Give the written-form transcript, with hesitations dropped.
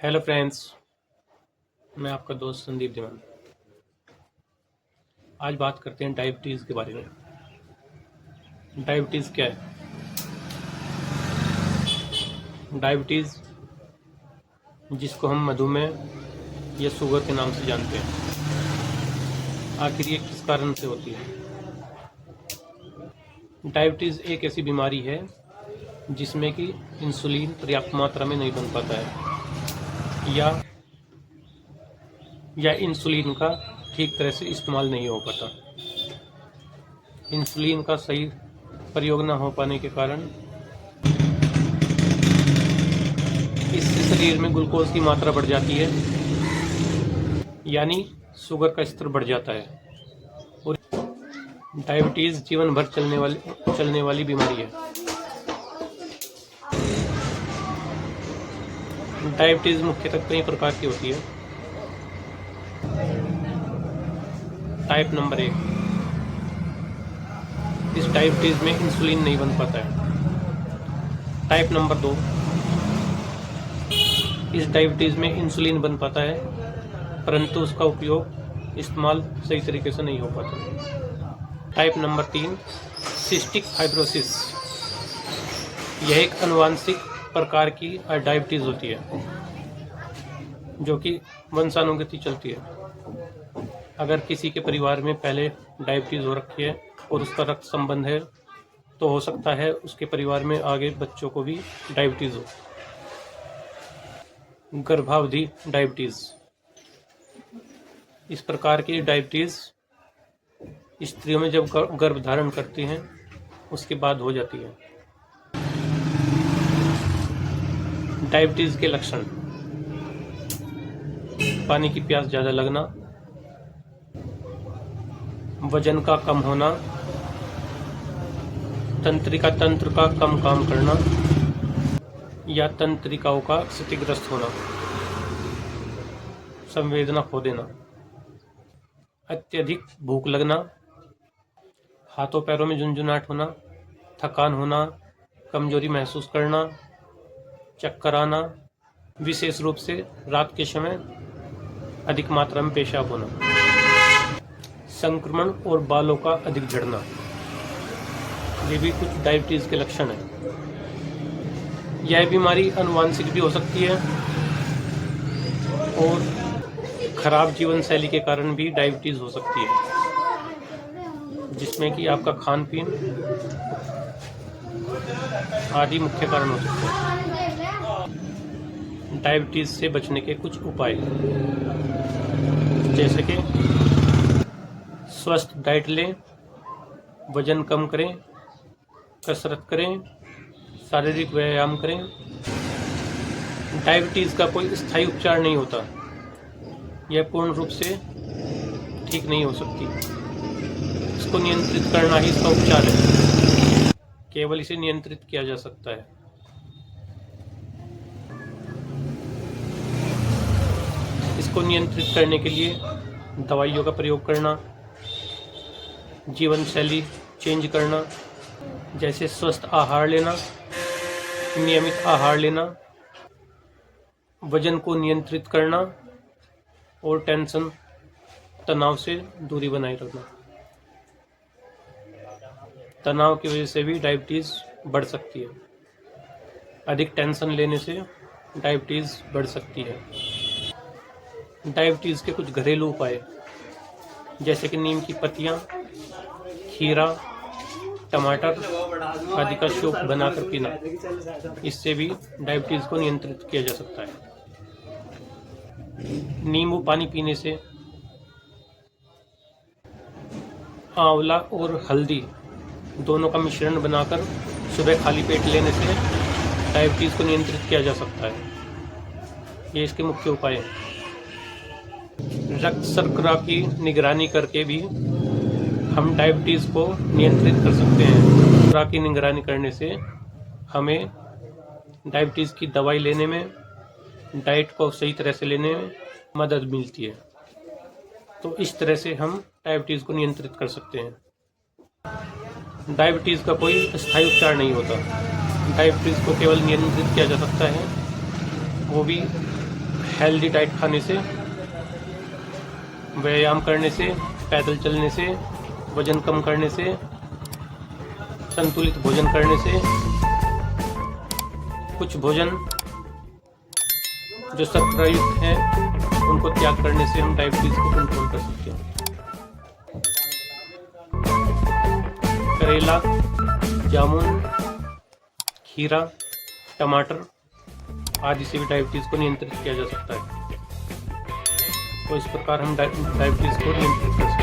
Hello friends, मैं आपका दोस्त संदीप दीवान। आज बात करते हैं डायबिटीज़ के बारे में। डायबिटीज़ क्या है? डायबिटीज़, जिसको हम मधुमेह या शुगर के नाम से जानते हैं, आखिर ये किस कारण से होती है? डायबिटीज़ एक ऐसी बीमारी है जिसमें कि इंसुलिन पर्याप्त मात्रा में नहीं बन पाता है या इंसुलिन का ठीक तरह से इस्तेमाल नहीं हो पाता। इंसुलिन का सही प्रयोग न हो पाने के कारण इससे शरीर में ग्लूकोज की मात्रा बढ़ जाती है, यानी शुगर का स्तर बढ़ जाता है। और डायबिटीज़ जीवन भर चलने वाली बीमारी है। डायबिटीज़ मुख्यतः कई प्रकार की होती है। टाइप नंबर 1, इस डायबिटीज़ में इंसुलिन नहीं बन पाता है। टाइप नंबर 2, इस डायबिटीज़ में इंसुलिन बन पाता है परंतु उसका इस्तेमाल सही तरीके से नहीं हो पाता। टाइप नंबर 3, सिस्टिक फाइब्रोसिस, यह एक आनुवंशिक प्रकार की डायबिटीज़ होती है जो कि वंशानुगति चलती है। अगर किसी के परिवार में पहले डायबिटीज़ हो रखी है और उसका रक्त संबंध है तो हो सकता है उसके परिवार में आगे बच्चों को भी डायबिटीज़ हो। गर्भावधि डायबिटीज़, इस प्रकार की डायबिटीज़ स्त्रियों में जब गर्भ धारण करती हैं उसके बाद हो जाती है। डायबिटीज़ के लक्षण: पानी की प्यास ज़्यादा लगना, वजन का कम होना, तंत्र का कम काम करना या तंत्रिकाओं का क्षतिग्रस्त होना, संवेदना खो देना, अत्यधिक भूख लगना, हाथों पैरों में झुंझुनाहट होना, थकान होना, कमजोरी महसूस करना, चक्कर आना, विशेष रूप से रात के समय अधिक मात्रा में पेशाब होना, संक्रमण और बालों का अधिक झड़ना, ये भी कुछ डायबिटीज़ के लक्षण हैं। यह बीमारी आनुवंशिक भी हो सकती है और खराब जीवन शैली के कारण भी डायबिटीज़ हो सकती है, जिसमें कि आपका खान पीन आदि मुख्य कारण हो सकते हैं। डायबिटीज़ से बचने के कुछ उपाय, जैसे कि स्वस्थ डाइट लें, वजन कम करें, कसरत करें, शारीरिक व्यायाम करें। डायबिटीज़ का कोई स्थायी उपचार नहीं होता, यह पूर्ण रूप से ठीक नहीं हो सकती। इसको नियंत्रित करना ही इसका उपचार है, केवल इसे नियंत्रित किया जा सकता है। इसको नियंत्रित करने के लिए दवाइयों का प्रयोग करना, जीवन शैली चेंज करना, जैसे स्वस्थ आहार लेना, नियमित आहार लेना, वजन को नियंत्रित करना और टेंशन तनाव से दूरी बनाए रखना। तनाव की वजह से भी डायबिटीज़ बढ़ सकती है। अधिक टेंशन लेने से डायबिटीज़ बढ़ सकती है। डायबिटीज़ के कुछ घरेलू उपाय, जैसे कि नीम की पत्तियां, खीरा, टमाटर आदि का सूप बनाकर पीना, इससे भी डायबिटीज़ को नियंत्रित किया जा सकता है। नींबू पानी पीने से, आंवला और हल्दी दोनों का मिश्रण बनाकर सुबह खाली पेट लेने से डायबिटीज़ को नियंत्रित किया जा सकता है। ये इसके मुख्य उपाय हैं। रक्त शर्करा की निगरानी करके भी हम डायबिटीज़ को नियंत्रित कर सकते हैं। शर्करा की निगरानी करने से हमें डायबिटीज़ की दवाई लेने में, डाइट को सही तरह से लेने में मदद मिलती है। तो इस तरह से हम डायबिटीज़ को नियंत्रित कर सकते हैं। डायबिटीज़ का कोई स्थायी उपचार नहीं होता। डायबिटीज़ को केवल नियंत्रित किया जा सकता है, वो भी हेल्दी डाइट खाने से, व्यायाम करने से, पैदल चलने से, वजन कम करने से, संतुलित भोजन करने से, कुछ भोजन जो शर्करा युक्त हैं उनको त्याग करने से हम डायबिटीज को कंट्रोल कर सकते हैं। करेला, जामुन, खीरा, टमाटर आदि से भी डायबिटीज को नियंत्रित किया जा सकता है। तो इस प्रकार हम डायबिटीज को नियंत्रित कर सकते हैं।